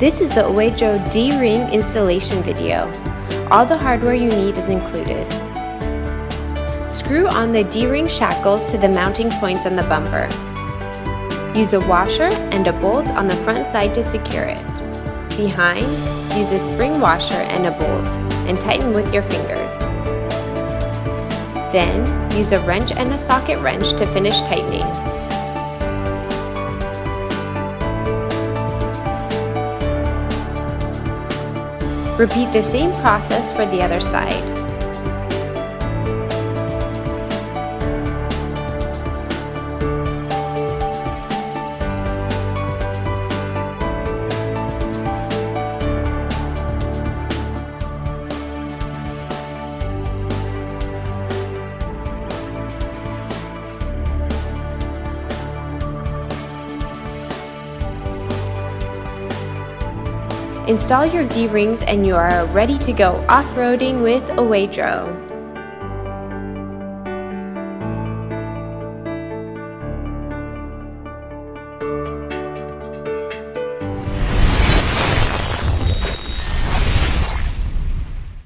This is the OEDRO D-Ring installation video. All the hardware you need is included. Screw on the D-Ring shackles to the mounting points on the bumper. Use a washer and a bolt on the front side to secure it. Behind, use a spring washer and a bolt, and tighten with your fingers. Then, use a wrench and a socket wrench to finish tightening. Repeat the same process for the other side. Install your D-rings and you are ready to go off-roading with OEDRO.